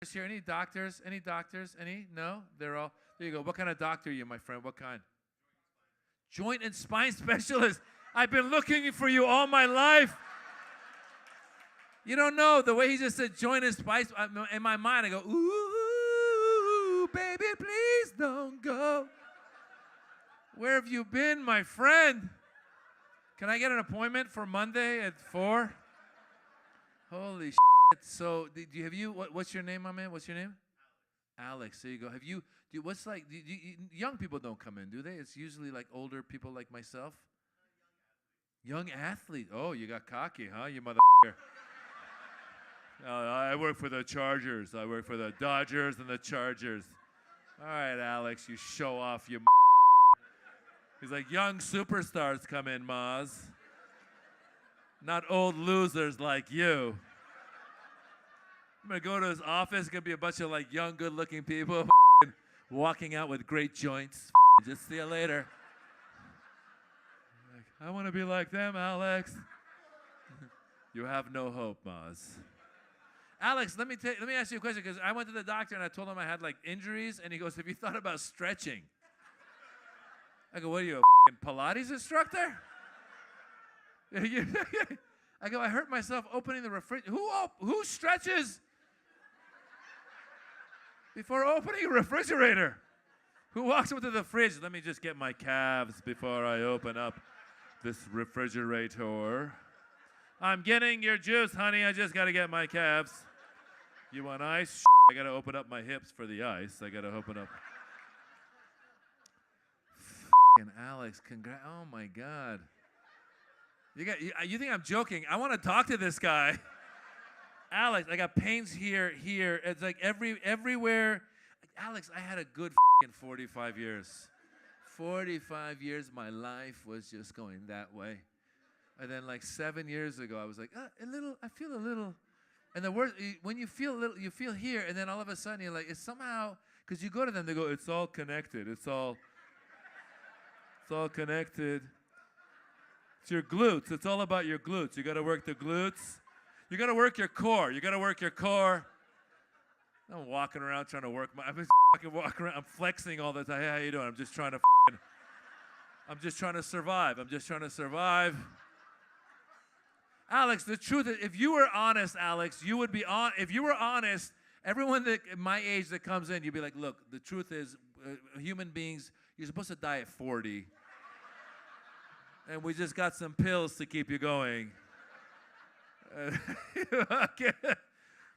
here? Any doctors? Any doctors? Any? No? They're all, there you go. What kind of doctor are you, my friend? What kind? Joint and spine specialist. I've been looking for you all my life. You don't know. The way he just said joint and spine, in my mind, I go, ooh, baby, please don't go. Where have you been, my friend? Can I get an appointment for Monday at 4? Holy shit. So, what's your name, my man? What's your name? Alex. There you go. Young people don't come in, do they? It's usually like older people like myself. Young athlete. Oh, you got cocky, huh, you motherfucker? I work for the Chargers. I work for the Dodgers and the Chargers. All right, Alex, you show off, you He's like, young superstars come in, Maz. Not old losers like you. I'm going to go to his office. It's going to be a bunch of like young, good-looking people walking out with great joints. Just see you later. Like, I want to be like them, Alex. You have no hope, Maz. Alex, let me ask you a question, because I went to the doctor and I told him I had like injuries, and he goes, have you thought about stretching? I go, what are you, a Pilates instructor? I go, I hurt myself opening the refrigerator. Who stretches before opening a refrigerator? Who walks up to the fridge? Let me just get my calves before I open up this refrigerator. I'm getting your juice, honey. I just got to get my calves. You want ice? I got to open up my hips for the ice. I got to open up. F***ing Alex, congrats. Oh, my God. You think I'm joking? I want to talk to this guy. Alex, I got pains here. It's like everywhere. Alex, I had a good 45 years. 45 years, my life was just going that way. And then like 7 years ago, I was like, I feel a little. And the worst, when you feel a little, you feel here, and then all of a sudden you're like, it's somehow, because you go to them, they go, it's all connected. It's all connected. It's your glutes. It's all about your glutes. You got to work the glutes. You got to work your core. I'm walking around trying to work I'm just fucking walking around. I'm flexing all the time. Hey, how you doing? I'm just trying to survive. Alex, the truth is, if you were honest, Alex, you would be on. If you were honest, everyone that my age that comes in, you'd be like, look, the truth is, human beings, you're supposed to die at 40. And we just got some pills to keep you going.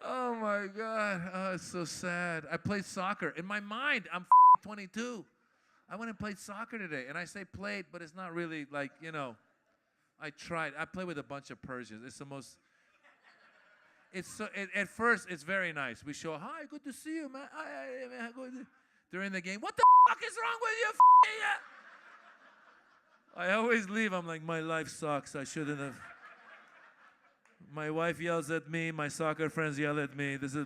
Oh, my God. Oh, it's so sad. I played soccer. In my mind, I'm 22. I went and played soccer today. And I say played, but it's not really like, I tried. I play with a bunch of Persians. It's the most... At first, it's very nice. We show, hi, good to see you, man. Hi, during the game, what the fuck is wrong with you, I always leave. I'm like, my life sucks. I shouldn't have. My wife yells at me. My soccer friends yell at me. This is.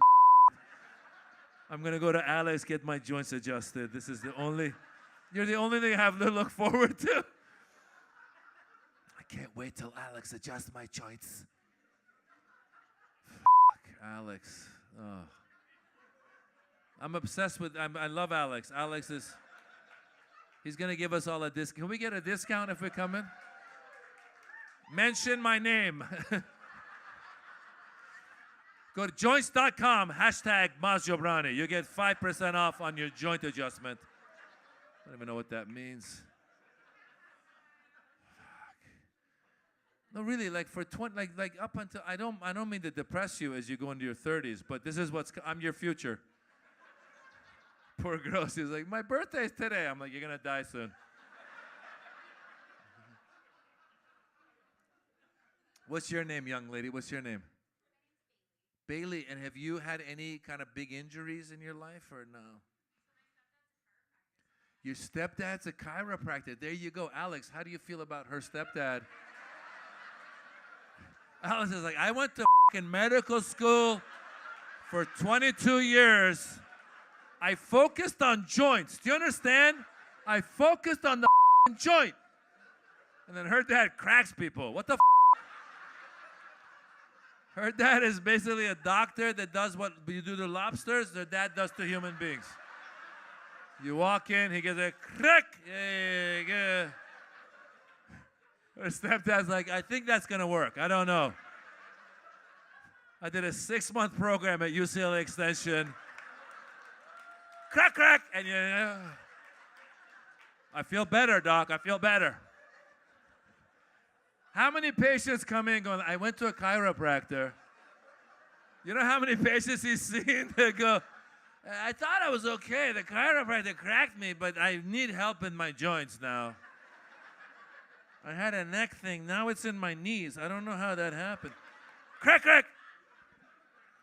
I'm going to go to Alex, get my joints adjusted. This is you're the only thing I have to look forward to. I can't wait till Alex adjusts my joints. Alex. Oh. I'm obsessed with, I love Alex. He's going to give us all a discount. Can we get a discount if we come in? Mention my name. Go to joints.com, #Jobrani. You get 5% off on your joint adjustment. I don't even know what that means. No, really, like for 20, like up until, I don't mean to depress you as you go into your 30s, but this is I'm your future. Poor girl, she's like, my birthday's today. I'm like, you're going to die soon. What's your name, young lady? What's your name? Bailey. And have you had any kind of big injuries in your life or no? Your stepdad's a chiropractor. There you go. Alex, how do you feel about her stepdad? Alex is like, I went to fucking medical school for 22 years. I focused on joints. Do you understand? I focused on the joint. And then her dad cracks people. What the Her dad is basically a doctor that does what you do to lobsters, their dad does to human beings. You walk in, he gives a crack. Her stepdad's like, I think that's going to work. I don't know. I did a 6-month program at UCLA Extension. Crack, crack. And I feel better, doc. I feel better. How many patients come in going, I went to a chiropractor. You know how many patients he's seen that go, I thought I was okay. The chiropractor cracked me, but I need help in my joints now. I had a neck thing. Now it's in my knees. I don't know how that happened. Crack, crack.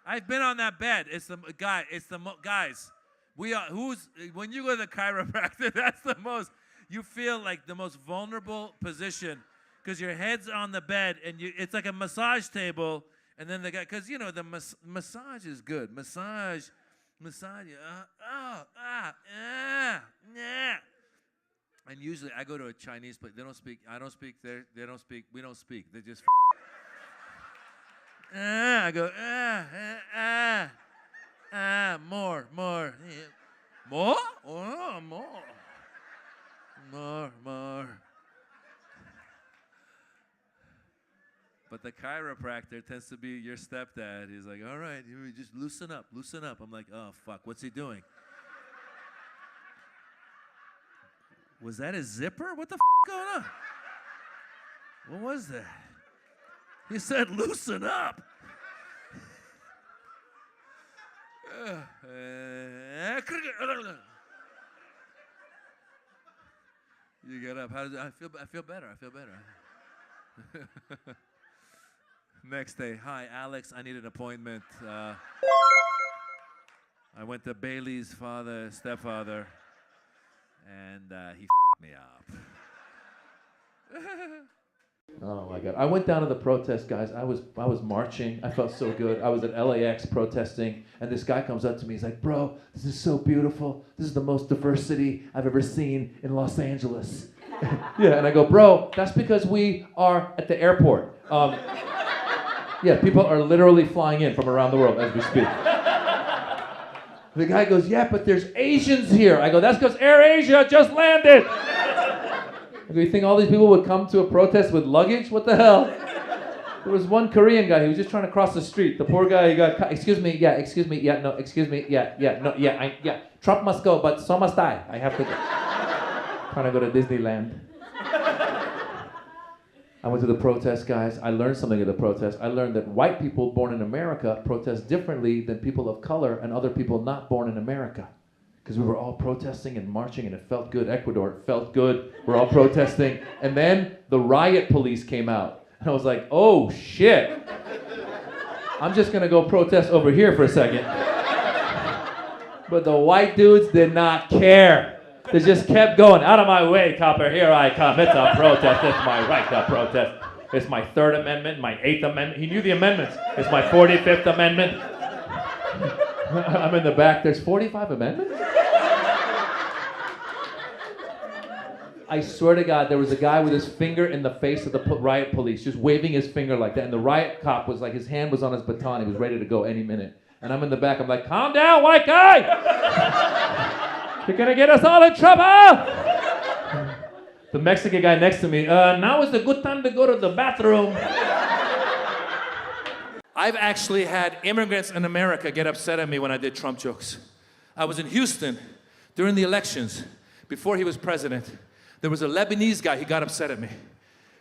I've been on that bed. It's the guy. It's the guys. When you go to the chiropractor, that's the most. You feel like the most vulnerable position because your head's on the bed and it's like a massage table, and then the guy, because you know the massage is good. Massage. Yeah. And usually I go to a Chinese place. They don't speak. I don't speak there. They don't speak. We don't speak. They just. I go. More. More? Oh, more. But the chiropractor tends to be your stepdad. He's like, all right, just loosen up. I'm like, oh, fuck, what's he doing? Was that a zipper? What the going on? What was that? He said, loosen up. You get up. How does I feel better. Next day, hi, Alex. I need an appointment. I went to Bailey's stepfather, and he me up. Oh my God! I went down to the protest, guys. I was marching. I felt so good. I was at LAX protesting, and this guy comes up to me. He's like, "Bro, this is so beautiful. This is the most diverse city I've ever seen in Los Angeles." Yeah, and I go, "Bro, that's because we are at the airport. Yeah, people are literally flying in from around the world as we speak." The guy goes, "Yeah, but there's Asians here." I go, "That's because Air Asia just landed." Do you think all these people would come to a protest with luggage? What the hell? There was one Korean guy, he was just trying to cross the street. The poor guy, he got, excuse me, no, Trump must go, but so must I. I have to go. Trying to go to Disneyland. I went to the protest, guys. I learned something at the protest. I learned that white people born in America protest differently than people of color and other people not born in America. Because we were all protesting and marching, and it felt good. Ecuador, it felt good. We're all protesting. And then the riot police came out. And I was like, oh, shit. I'm just going to go protest over here for a second. But the white dudes did not care. They just kept going. Out of my way, copper. Here I come. It's a protest. It's my right to protest. It's my 3rd Amendment, my 8th Amendment. He knew the amendments. It's my 45th Amendment. I'm in the back. There's 45 amendments? I swear to God, there was a guy with his finger in the face of the riot police, just waving his finger like that. And the riot cop was like, his hand was on his baton. He was ready to go any minute. And I'm in the back. I'm like, calm down, white guy. You're going to get us all in trouble. The Mexican guy next to me, now is a good time to go to the bathroom. I've actually had immigrants in America get upset at me when I did Trump jokes. I was in Houston during the elections, before he was president. There was a Lebanese guy, he got upset at me.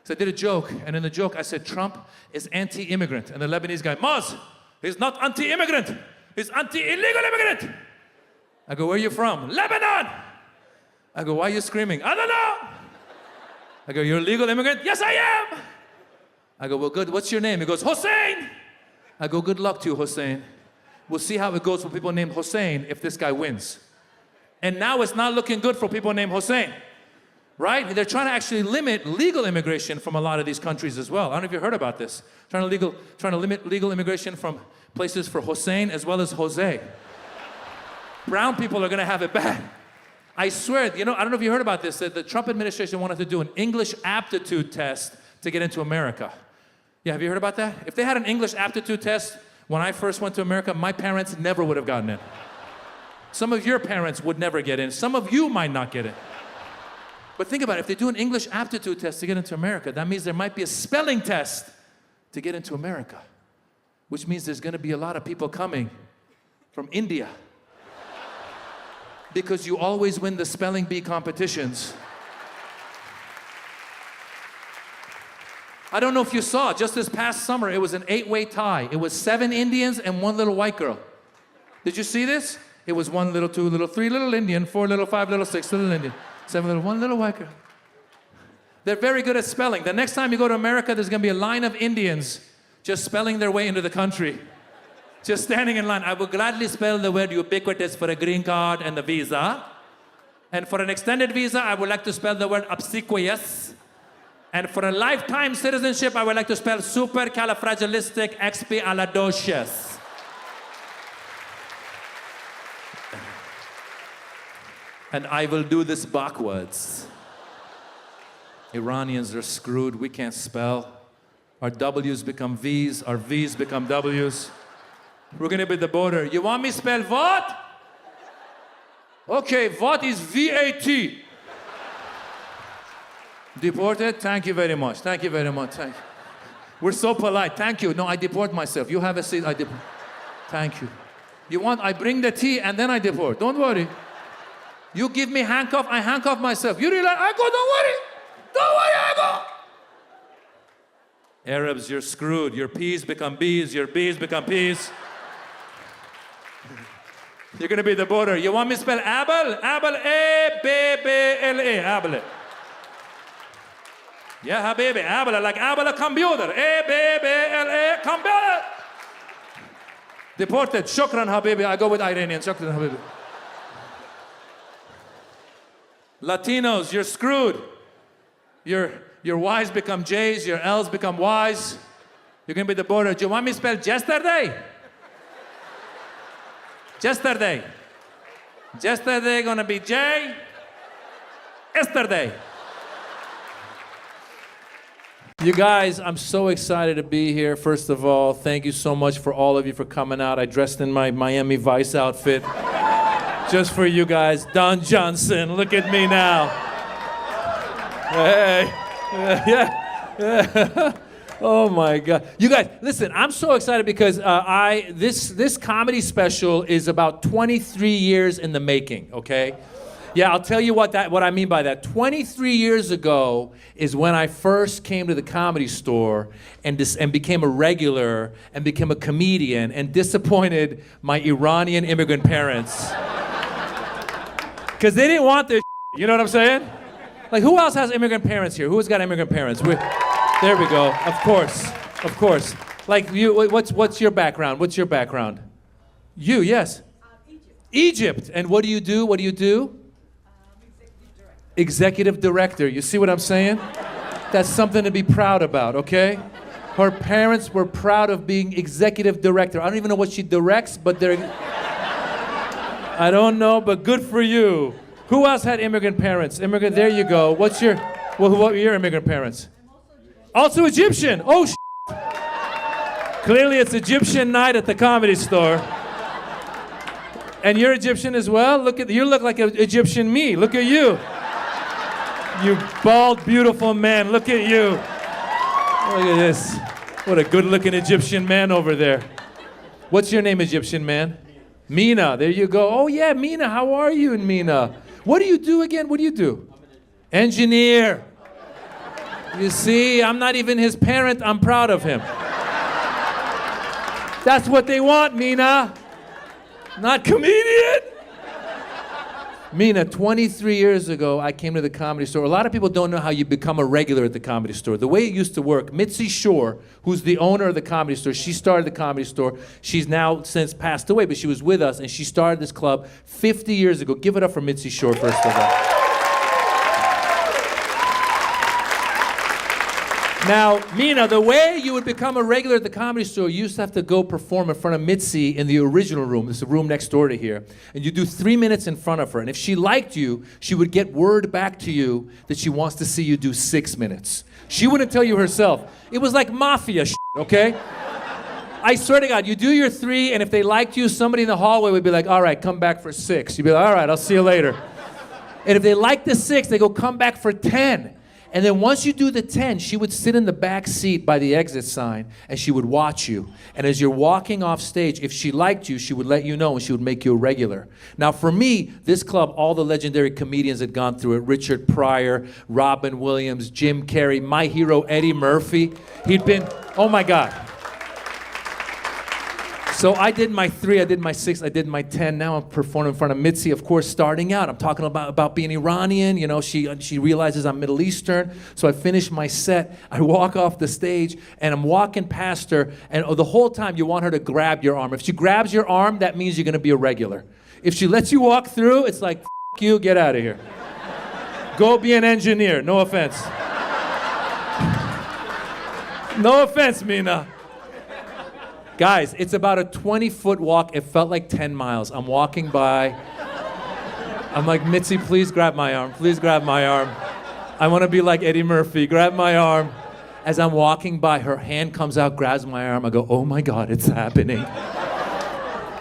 So I did a joke, and in the joke I said, Trump is anti-immigrant. And the Lebanese guy, Moz, he's not anti-immigrant, he's anti-illegal immigrant. I go, where are you from? Lebanon. I go, why are you screaming? I don't know. I go, you're a legal immigrant? Yes, I am. I go, well, good, what's your name? He goes, Hossein. I go, good luck to you, Hossein. We'll see how it goes for people named Hossein if this guy wins. And now it's not looking good for people named Hossein, right? They're trying to actually limit legal immigration from a lot of these countries as well. I don't know if you heard about this. Trying to limit legal immigration from places for Hossein as well as Jose. Brown people are going to have it bad. I swear, I don't know if you heard about this, that the Trump administration wanted to do an English aptitude test to get into America. Yeah, have you heard about that? If they had an English aptitude test when I first went to America, my parents never would have gotten in. Some of your parents would never get in. Some of you might not get in. But think about it, if they do an English aptitude test to get into America, that means there might be a spelling test to get into America, which means there's gonna be a lot of people coming from India because you always win the spelling bee competitions. I don't know if you saw, just this past summer, it was an 8-way tie. It was 7 Indians and 1 little white girl. Did you see this? It was 1 little, 2 little, 3 little Indian, 4 little, 5 little, 6 little Indian, 7 little, 1 little white girl. They're very good at spelling. The next time you go to America, there's gonna be a line of Indians just spelling their way into the country. Just standing in line. I will gladly spell the word ubiquitous for a green card and a visa. And for an extended visa, I would like to spell the word obsequious. And for a lifetime citizenship, I would like to spell supercalifragilisticexpialidocious. And I will do this backwards. Iranians are screwed. We can't spell. Our W's become V's. Our V's become W's. We're gonna be at the border. You want me to spell what? Okay, what is VAT? Deported? Thank you very much. Thank you very much. Thank you. We're so polite. Thank you. No, I deport myself. You have a seat. I deport. Thank you. You want, I bring the tea and then I deport. Don't worry. You give me handcuff, I handcuff myself. You realize, I go, don't worry. Don't worry, I go. Arabs, you're screwed. Your P's become B's. Your B's become P's. You're going to be at the border. You want me to spell Abel? Abel, A-B-B-L-A. Abel. Yeah, habibi, Abel, like Abel, computer. A-B-B-L-A, computer. Deported. Shukran, habibi. I go with Iranian. Shukran, habibi. Latinos, you're screwed. Your Y's become J's, your L's become Y's. You're going to be at the border. Do you want me to spell yesterday? Yesterday. Yesterday going to be J. Yesterday. You guys, I'm so excited to be here. First of all, thank you so much for all of you for coming out. I dressed in my Miami Vice outfit just for you guys. Don Johnson, look at me now. Hey. Yeah. Oh my God. You guys, listen, I'm so excited because this comedy special is about 23 years in the making, okay? Yeah, I'll tell you what I mean by that. 23 years ago is when I first came to the Comedy Store and became a regular and became a comedian and disappointed my Iranian immigrant parents. Because they didn't want this shit, you know what I'm saying? Like, who else has immigrant parents here? Who's got immigrant parents? There we go. Of course. Like, you, what's your background? What's your background? You, yes. Egypt. And what do you do? Executive director. You see what I'm saying? That's something to be proud about, okay? Her parents were proud of being executive director. I don't even know what she directs, but I don't know, but good for you. Who else had immigrant parents? There you go. What were your immigrant parents? Also Egyptian. Oh, clearly it's Egyptian night at the Comedy Store. And you're Egyptian as well? You look like an Egyptian me. Look at you. You bald, beautiful man. Look at you. Look at this. What a good-looking Egyptian man over there. What's your name, Egyptian man? Mina. There you go. Oh, yeah, Mina. How are you, Mina? What do you do again? What do you do? Engineer. You see, I'm not even his parent. I'm proud of him. That's what they want, Mina. Not comedian. Mina, 23 years ago, I came to the Comedy Store. A lot of people don't know how you become a regular at the Comedy Store. The way it used to work, Mitzi Shore, who's the owner of the Comedy Store, she started the Comedy Store. She's now since passed away, but she was with us, and she started this club 50 years ago. Give it up for Mitzi Shore, first of all. Now, Mina, the way you would become a regular at the Comedy Store, you used to have to go perform in front of Mitzi in the original room. This is the room next door to here. And you do 3 minutes in front of her. And if she liked you, she would get word back to you that she wants to see you do 6 minutes. She wouldn't tell you herself. It was like mafia shit, okay? I swear to God, you do your 3, and if they liked you, somebody in the hallway would be like, all right, come back for 6. You'd be like, all right, I'll see you later. And if they liked the 6, they go, come back for 10. And then once you do the 10, she would sit in the back seat by the exit sign, and she would watch you. And as you're walking off stage, if she liked you, she would let you know, and she would make you a regular. Now, for me, this club, all the legendary comedians had gone through it. Richard Pryor, Robin Williams, Jim Carrey, my hero, Eddie Murphy. He'd been, oh my God. So I did my 3, I did my 6, I did my 10. Now I'm performing in front of Mitzi, of course, starting out. I'm talking about being Iranian. You know, she realizes I'm Middle Eastern. So I finish my set. I walk off the stage, and I'm walking past her. And the whole time, you want her to grab your arm. If she grabs your arm, that means you're going to be a regular. If she lets you walk through, it's like, F you, get out of here. Go be an engineer. No offense. No offense, Mina. Guys, it's about a 20-foot walk. It felt like 10 miles. I'm walking by. I'm like, Mitzi, please grab my arm. Please grab my arm. I want to be like Eddie Murphy. Grab my arm. As I'm walking by, her hand comes out, grabs my arm. I go, oh my God, it's happening.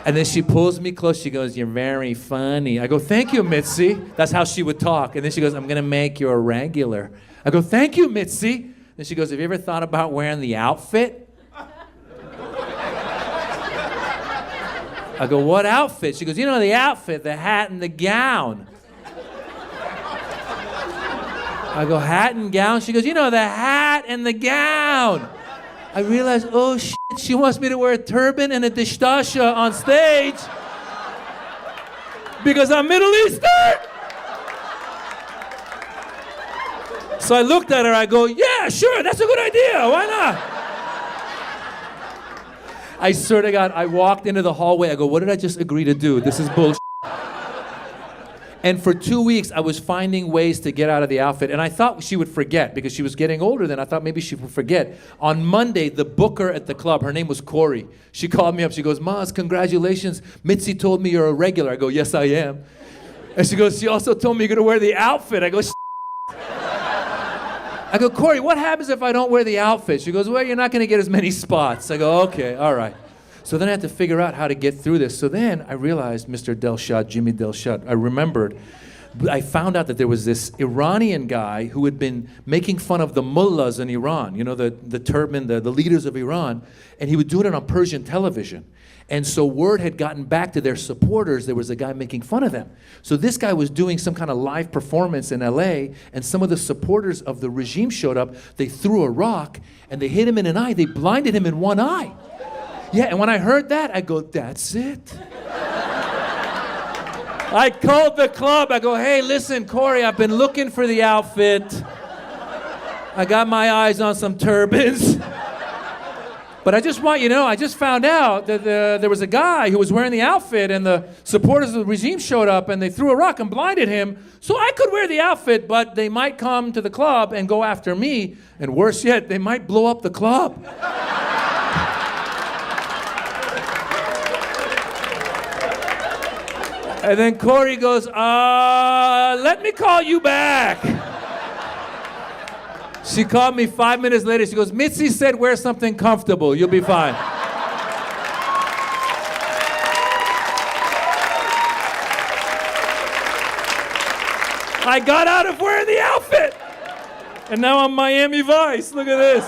And then she pulls me close. She goes, you're very funny. I go, thank you, Mitzi. That's how she would talk. And then she goes, I'm going to make you a regular. I go, thank you, Mitzi. Then she goes, have you ever thought about wearing the outfit? I go, what outfit? She goes, you know the outfit, the hat and the gown. I go, hat and gown? She goes, you know the hat and the gown. I realized, oh shit, she wants me to wear a turban and a dishtasha on stage because I'm Middle Eastern. So I looked at her, I go, yeah, sure, that's a good idea, why not? I swear to God, I walked into the hallway. I go, what did I just agree to do? This is bullshit. And for 2 weeks, I was finding ways to get out of the outfit. And I thought she would forget because she was getting older then. I thought maybe she would forget. On Monday, the booker at the club, her name was Corey. She called me up. She goes, Maz, congratulations. Mitzi told me you're a regular. I go, yes, I am. And she goes, she also told me you're going to wear the outfit. I go, I go, Corey, what happens if I don't wear the outfit? She goes, well, you're not going to get as many spots. I go, okay, all right. So then I had to figure out how to get through this. So then I realized Mr. Delshad, Jimmy Delshad, I remembered, I found out that there was this Iranian guy who had been making fun of the mullahs in Iran, you know, the turban, the leaders of Iran, and he would do it on Persian television. And so word had gotten back to their supporters, there was a guy making fun of them. So this guy was doing some kind of live performance in LA, and some of the supporters of the regime showed up. They threw a rock, and they hit him in an eye. They blinded him in one eye. Yeah, and when I heard that, I go, that's it. I called the club. I go, hey, listen, Corey, I've been looking for the outfit. I got my eyes on some turbans. But I just want you to know, I just found out that there was a guy who was wearing the outfit, and the supporters of the regime showed up, and they threw a rock and blinded him. So I could wear the outfit, but they might come to the club and go after me. And worse yet, they might blow up the club. And then Corey goes, let me call you back. She called me 5 minutes later. She goes, Mitzi said wear something comfortable. You'll be fine. I got out of wearing the outfit. And now I'm Miami Vice. Look at this.